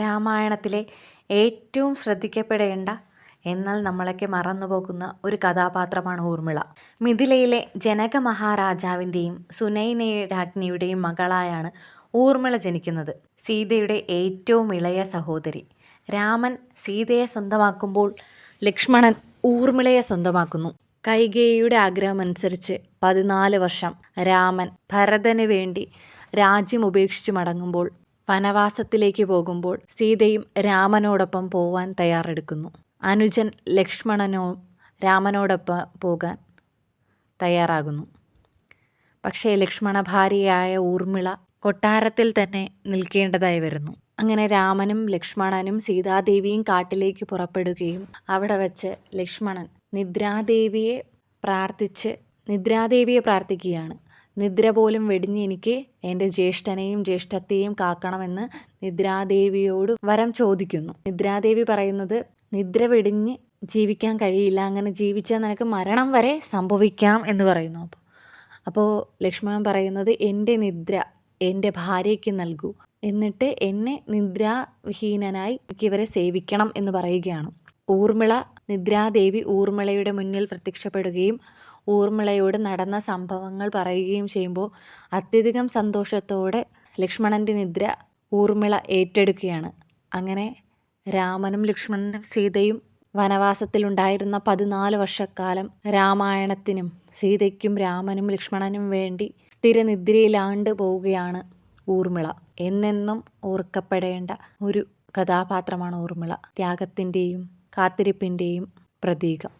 രാമായണത്തിലെ ഏറ്റവും ശ്രദ്ധിക്കപ്പെടേണ്ട എന്നാൽ നമ്മളൊക്കെ മറന്നുപോകുന്ന ഒരു കഥാപാത്രമാണ് ഊർമിള. മിഥിലയിലെ ജനക മഹാരാജാവിൻ്റെയും സുനൈന രാജ്ഞിയുടെയും മകളായാണ് ഊർമിള ജനിക്കുന്നത്. സീതയുടെ ഏറ്റവും ഇളയ സഹോദരി. രാമൻ സീതയെ സ്വന്തമാക്കുമ്പോൾ ലക്ഷ്മണൻ ഊർമിളയെ സ്വന്തമാക്കുന്നു. കൈകേയിയുടെ ആഗ്രഹമനുസരിച്ച് 14 വർഷം രാമൻ ഭരതന് വേണ്ടി രാജ്യം ഉപേക്ഷിച്ചു മടങ്ങുമ്പോൾ, വനവാസത്തിലേക്ക് പോകുമ്പോൾ സീതയും രാമനോടൊപ്പം പോവാൻ തയ്യാറെടുക്കുന്നു. അനുജൻ ലക്ഷ്മണനും രാമനോടൊപ്പം പോകാൻ തയ്യാറാകുന്നു. പക്ഷേ ലക്ഷ്മണ ഭാര്യയായ ഊർമിള കൊട്ടാരത്തിൽ തന്നെ നിൽക്കേണ്ടതായി വരുന്നു. അങ്ങനെ രാമനും ലക്ഷ്മണനും സീതാദേവിയും കാട്ടിലേക്ക് പുറപ്പെടുകയും അവിടെ വച്ച് ലക്ഷ്മണൻ നിദ്രാദേവിയെ പ്രാർത്ഥിക്കുകയാണ്. നിദ്ര പോലും വെടിഞ്ഞ് എനിക്ക് എൻ്റെ ജ്യേഷ്ഠനെയും ജ്യേഷ്ഠത്തെയും കാക്കണമെന്ന് നിദ്രാദേവിയോട് വരം ചോദിക്കുന്നു. നിദ്രാദേവി പറയുന്നത്, നിദ്ര വെടിഞ്ഞ് ജീവിക്കാൻ കഴിയില്ല, അങ്ങനെ ജീവിച്ചാൽ നിനക്ക് മരണം വരെ സംഭവിക്കാം എന്ന് പറയുന്നു. അപ്പോൾ ലക്ഷ്മണൻ പറയുന്നത്, എൻ്റെ നിദ്ര എൻ്റെ ഭാര്യയ്ക്ക് നൽകൂ, എന്നിട്ട് എന്നെ നിദ്രാവിഹീനനായി ഇവരെ സേവിക്കണം എന്ന് പറയുകയാണ്. നിദ്രാദേവി ഊർമിളയുടെ മുന്നിൽ പ്രത്യക്ഷപ്പെടുകയും ഊർമിളയോട് നടന്ന സംഭവങ്ങൾ പറയുകയും ചെയ്യുമ്പോൾ അത്യധികം സന്തോഷത്തോടെ ലക്ഷ്മണൻ്റെ നിദ്ര ഊർമിള ഏറ്റെടുക്കുകയാണ്. അങ്ങനെ രാമനും ലക്ഷ്മണനും സീതയും വനവാസത്തിലുണ്ടായിരുന്ന 14 വർഷക്കാലം രാമായണത്തിനും സീതയ്ക്കും രാമനും ലക്ഷ്മണനും വേണ്ടി സ്ഥിരനിദ്രയിലാണ്ട് പോവുകയാണ് ഊർമിള. എന്നെന്നും ഓർക്കപ്പെടേണ്ട ഒരു കഥാപാത്രമാണ് ഊർമിള. ത്യാഗത്തിൻ്റെയും കാത്തിരിപ്പിൻ്റെയും പ്രതീകം.